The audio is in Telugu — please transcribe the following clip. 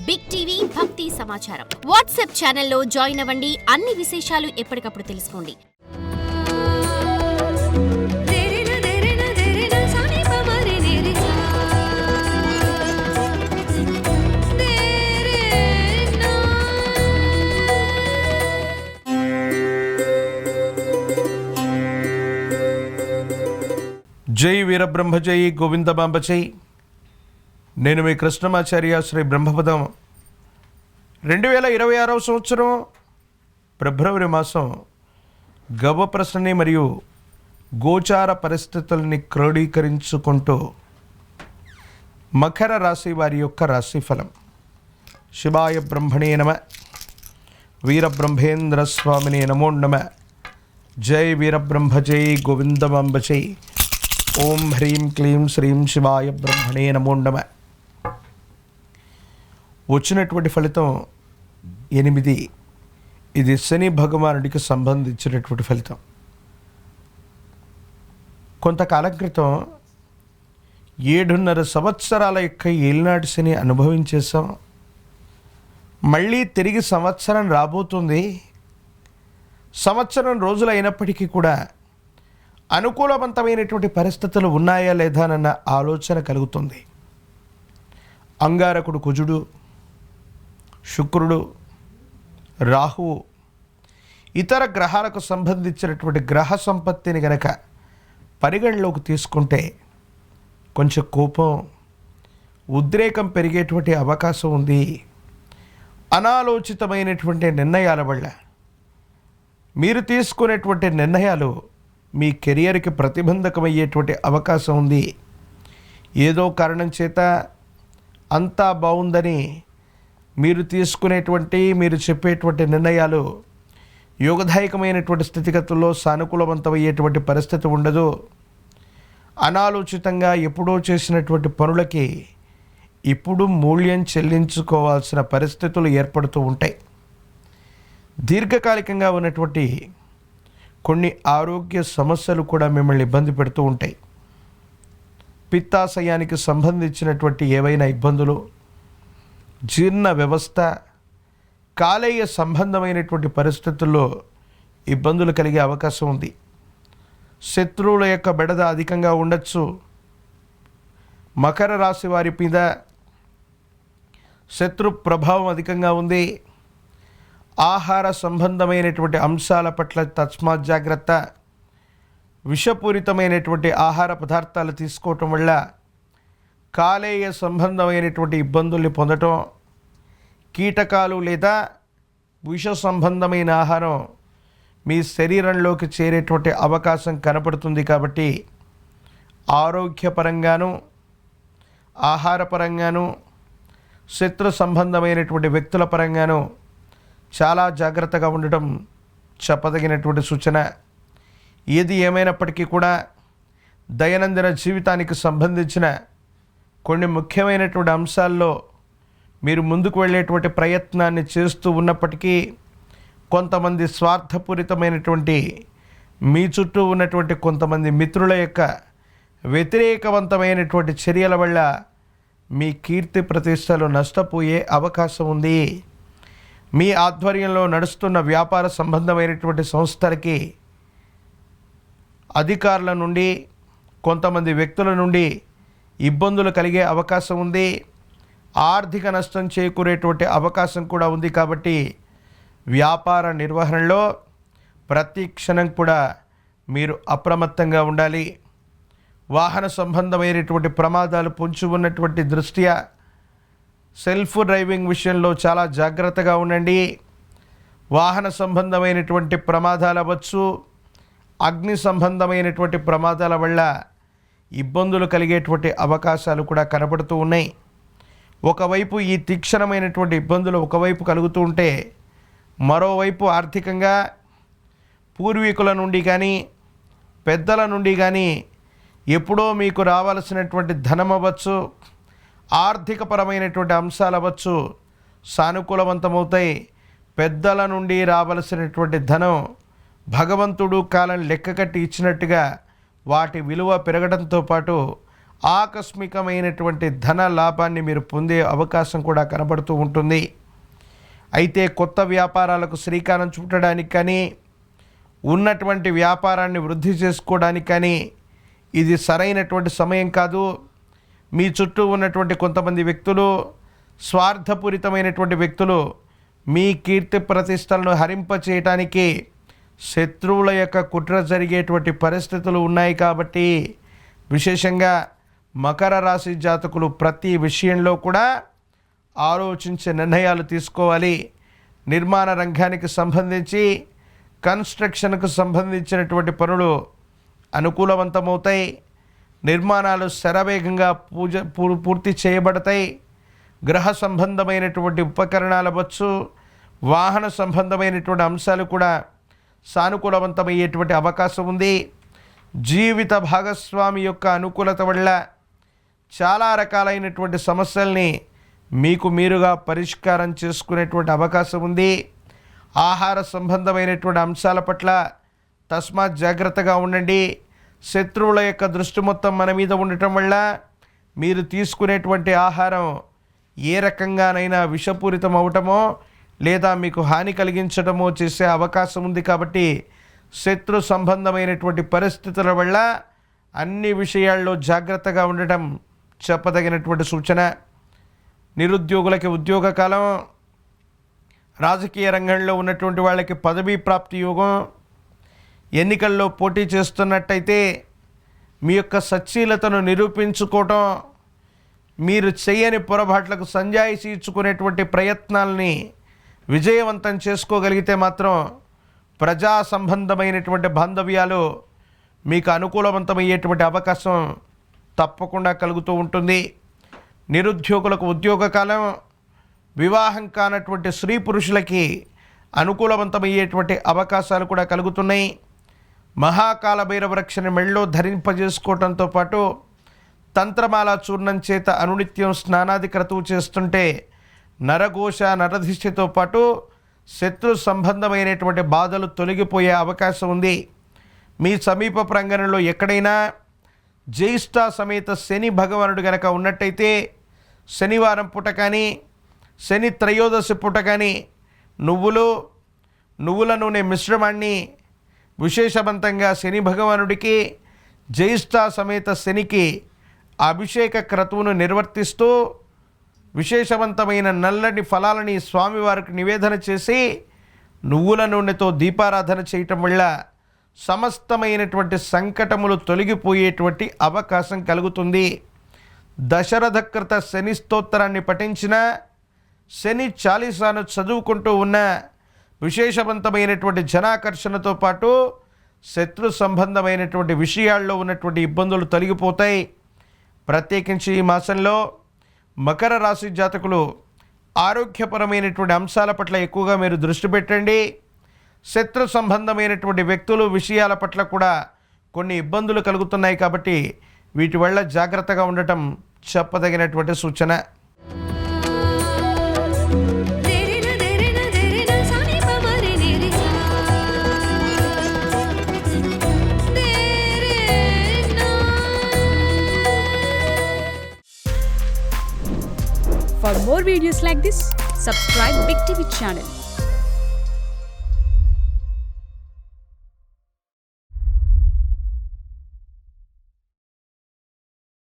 బిగ్ టీవీ భక్తి సమాచారం వాట్సాప్ ఛానల్లో జాయిన్ అవ్వండి. అన్ని విశేషాలు ఎప్పటికప్పుడు తెలుసుకోండి. జై వీరబ్రహ్మ జై గోవిందమాంబ జై. నేను మీ కృష్ణమాచార్య శ్రీ బ్రహ్మపదం. 2026 సంవత్సరం ఫిబ్రవరి మాసం గవ్వప్రశ్నని మరియు గోచార పరిస్థితుల్ని క్రోడీకరించుకుంటూ మకర రాశి వారి యొక్క రాశిఫలం. శివాయ బ్రహ్మణే నమ, వీరబ్రహ్మేంద్ర స్వామినే నమో నమ. జై వీరబ్రహ్మ జై గోవిందమాంబ జై. ఓం హ్రీం క్లీం శ్రీం శివాయ బ్రహ్మణే నమో నమ. వచ్చినటువంటి ఫలితం 8. ఇది శని భగవానుడికి సంబంధించినటువంటి ఫలితం. కొంతకాలం క్రితం 7.5 సంవత్సరాల యొక్క ఏలినాటి శని అనుభవించేసాం. మళ్ళీ తిరిగి సంవత్సరం రాబోతుంది. సంవత్సరం రోజులు అయినప్పటికీ కూడా అనుకూలవంతమైనటువంటి పరిస్థితులు ఉన్నాయా లేదానన్న ఆలోచన కలుగుతుంది. అంగారకుడు కుజుడు, శుక్రుడు, రాహువు, ఇతర గ్రహాలకు సంబంధించినటువంటి గ్రహ సంపత్తిని గనక పరిగణలోకి తీసుకుంటే కొంచెం కోపం, ఉద్రేకం పెరిగేటువంటి అవకాశం ఉంది. అనాలోచితమైనటువంటి నిర్ణయాల వల్ల మీరు తీసుకునేటువంటి నిర్ణయాలు మీ కెరియర్కి ప్రతిబంధకమయ్యేటువంటి అవకాశం ఉంది. ఏదో కారణం చేత అంతా బాగుందని మీరు చెప్పేటువంటి నిర్ణయాలు యోగదాయకమైనటువంటి స్థితిగతుల్లో సానుకూలవంతమయ్యేటువంటి పరిస్థితి ఉండదు. అనాలోచితంగా ఎప్పుడో చేసినటువంటి పనులకి ఇప్పుడు మూల్యం చెల్లించుకోవాల్సిన పరిస్థితులు ఏర్పడుతూ ఉంటాయి. దీర్ఘకాలికంగా ఉన్నటువంటి కొన్ని ఆరోగ్య సమస్యలు కూడా మిమ్మల్ని ఇబ్బంది పెడుతూ ఉంటాయి. పిత్తాశయానికి సంబంధించినటువంటి ఏవైనా ఇబ్బందులు, జీర్ణ వ్యవస్థ, కాలేయ సంబంధమైనటువంటి పరిస్థితుల్లో ఇబ్బందులు కలిగే అవకాశం ఉంది. శత్రువుల యొక్క బెడద అధికంగా ఉండొచ్చు. మకర రాశి వారి మీద శత్రు ప్రభావం అధికంగా ఉంది. ఆహార సంబంధమైనటువంటి అంశాల పట్ల తస్మాత్ జాగ్రత్త. విషపూరితమైనటువంటి ఆహార పదార్థాలు తీసుకోవటం వల్ల కాలేయ సంబంధమైనటువంటి ఇబ్బందుల్ని పొందటం, కీటకాలు లేదా విష సంబంధమైన ఆహారం మీ శరీరంలోకి చేరేటువంటి అవకాశం కనపడుతుంది. కాబట్టి ఆరోగ్యపరంగాను, ఆహారపరంగాను, శత్రు సంబంధమైనటువంటి వ్యక్తుల పరంగాను చాలా జాగ్రత్తగా ఉండటం చెప్పదగినటువంటి సూచన. ఏది ఏమైనప్పటికీ కూడా దైనందిన జీవితానికి సంబంధించిన కొన్ని ముఖ్యమైనటువంటి అంశాల్లో మీరు ముందుకు వెళ్ళేటువంటి ప్రయత్నాన్ని చేస్తూ ఉన్నప్పటికీ కొంతమంది స్వార్థపూరితమైనటువంటి మీ చుట్టూ ఉన్నటువంటి కొంతమంది మిత్రుల యొక్క వ్యతిరేకవంతమైనటువంటి చర్యల వల్ల మీ కీర్తి ప్రతిష్టలు నష్టపోయే అవకాశం ఉంది. మీ ఆధ్వర్యంలో నడుస్తున్న వ్యాపార సంబంధమైనటువంటి సంస్థలకి అధికారుల నుండి, కొంతమంది వ్యక్తుల నుండి ఇబ్బందులు కలిగే అవకాశం ఉంది. ఆర్థిక నష్టం చేకూరేటువంటి అవకాశం కూడా ఉంది. కాబట్టి వ్యాపార నిర్వహణలో ప్రతి క్షణం కూడా మీరు అప్రమత్తంగా ఉండాలి. వాహన సంబంధమైనటువంటి ప్రమాదాలు పొంచి ఉన్నటువంటి దృష్ట్యా సెల్ఫ్ డ్రైవింగ్ విషయంలో చాలా జాగ్రత్తగా ఉండండి. వాహన సంబంధమైనటువంటి ప్రమాదాలు అవ్వచ్చు, అగ్ని సంబంధమైనటువంటి ప్రమాదాల వల్ల ఇబ్బందులు కలిగేటువంటి అవకాశాలు కూడా కనబడుతూ ఉన్నాయి. ఒకవైపు ఈ తీక్షణమైనటువంటి ఇబ్బందులు ఒకవైపు కలుగుతూ ఉంటే, మరోవైపు ఆర్థికంగా పూర్వీకుల నుండి కానీ, పెద్దల నుండి కానీ ఎప్పుడో మీకు రావాల్సినటువంటి ధనం అవ్వచ్చు, ఆర్థికపరమైనటువంటి అంశాలు అవ్వచ్చు సానుకూలవంతమవుతాయి. పెద్దల నుండి రావలసినటువంటి ధనం భగవంతుడు కాలం లెక్క కట్టి ఇచ్చినట్టుగా వాటి విలువ పెరగడంతో పాటు ఆకస్మికమైనటువంటి ధన లాభాన్ని మీరు పొందే అవకాశం కూడా కనబడుతూ ఉంటుంది. అయితే కొత్త వ్యాపారాలకు శ్రీకారం చుట్టడానికి కానీ ఉన్నటువంటి వ్యాపారాన్ని వృద్ధి చేసుకోవడానికి కానీ ఇది సరైనటువంటి సమయం కాదు. మీ చుట్టూ ఉన్నటువంటి కొంతమంది వ్యక్తులు, స్వార్థపూరితమైనటువంటి వ్యక్తులు మీ కీర్తి ప్రతిష్టలను హరింపచేయటానికి శత్రువుల యొక్క కుట్ర జరిగేటువంటి పరిస్థితులు ఉన్నాయి. కాబట్టి విశేషంగా మకర రాశి జాతకులు ప్రతి విషయంలో కూడా ఆలోచించే నిర్ణయాలు తీసుకోవాలి. నిర్మాణ రంగానికి సంబంధించి, కన్స్ట్రక్షన్కు సంబంధించినటువంటి పనులు అనుకూలవంతమవుతాయి. నిర్మాణాలు శరవేగంగా పూర్తి చేయబడతాయి. గ్రహ సంబంధమైనటువంటి ఉపకరణాలు అవ్వచ్చు, వాహన సంబంధమైనటువంటి అంశాలు కూడా సానుకూలవంతమయ్యేటువంటి అవకాశం ఉంది. జీవిత భాగస్వామి యొక్క అనుకూలత వల్ల చాలా రకాలైనటువంటి సమస్యల్ని మీకు మీరుగా పరిష్కారం చేసుకునేటువంటి అవకాశం ఉంది. ఆహార సంబంధమైనటువంటి అంశాల పట్ల తస్మాత్ జాగ్రత్తగా ఉండండి. శత్రువుల యొక్క దృష్టి మొత్తం మన మీద ఉండటం వల్ల మీరు తీసుకునేటువంటి ఆహారం ఏ రకంగానైనా విషపూరితం అవటమో లేదా మీకు హాని కలిగించడమో చేసే అవకాశం ఉంది. కాబట్టి శత్రు సంబంధమైనటువంటి పరిస్థితుల వల్ల అన్ని విషయాల్లో జాగ్రత్తగా ఉండటం చెప్పదగినటువంటి సూచన. నిరుద్యోగులకి ఉద్యోగ కాలం, రాజకీయ రంగంలో ఉన్నటువంటి వాళ్ళకి పదవీ ప్రాప్తి యోగం, ఎన్నికల్లో పోటీ చేస్తున్నట్టయితే మీ యొక్క సచ్చీలతను నిరూపించుకోవటం, మీరు చేయని పొరపాట్లకు సంజాయిషీ ఇచ్చుకునేటువంటి ప్రయత్నాలని విజయవంతం చేసుకోగలిగితే మాత్రం ప్రజా సంబంధమైనటువంటి బాంధవ్యాలు మీకు అనుకూలవంతమయ్యేటువంటి అవకాశం తప్పకుండా కలుగుతూ ఉంటుంది. నిరుద్యోగులకు ఉద్యోగ కాలం, వివాహం కానటువంటి స్త్రీ పురుషులకి అనుకూలవంతమయ్యేటువంటి అవకాశాలు కూడా కలుగుతున్నాయి. మహాకాల భైరవ రక్షణ మెళ్ళో ధరింపజేసుకోవడంతో పాటు తంత్రమాల చూర్ణం చేత అనునిత్యం స్నానాది క్రతువు చేస్తుంటే నరఘోష, నరదిష్టితో పాటు శత్రు సంబంధమైనటువంటి బాధలు తొలగిపోయే అవకాశం ఉంది. మీ సమీప ప్రాంగణంలో ఎక్కడైనా జ్యేష్ఠ సమేత శని భగవానుడు గనక ఉన్నట్టయితే శనివారం పూట కానీ, శని త్రయోదశి పూట కానీ నువ్వుల నూనె మిశ్రమాన్ని విశేషవంతంగా శని భగవానుడికి, జ్యేష్ఠ సమేత శనికి అభిషేక క్రతువును నిర్వర్తిస్తూ విశేషవంతమైన నల్లని ఫలాలని స్వామివారికి నివేదన చేసి నువ్వుల నూనెతో దీపారాధన చేయటం వల్ల సమస్తమైనటువంటి సంకటములు తొలగిపోయేటువంటి అవకాశం కలుగుతుంది. దశరథకృత శని స్తోత్రాన్ని పఠించిన, శని చాలీసాను చదువుకుంటూ ఉన్న విశేషవంతమైనటువంటి జనాకర్షణతో పాటు శత్రు సంబంధమైనటువంటి విషయాల్లో ఉన్నటువంటి ఇబ్బందులు తొలగిపోతాయి. ప్రత్యేకించి ఈ మాసంలో మకర రాశి జాతకులు ఆరోగ్యపరమైనటువంటి అంశాల పట్ల ఎక్కువగా మీరు దృష్టి పెట్టండి. శత్రు సంబంధమైనటువంటి వ్యక్తులు, విషయాల పట్ల కూడా కొన్ని ఇబ్బందులు కలుగుతున్నాయి. కాబట్టి వీటి వల్ల జాగ్రత్తగా ఉండటం చెప్పదగినటువంటి సూచన. For more videos like this, subscribe Big TV channel.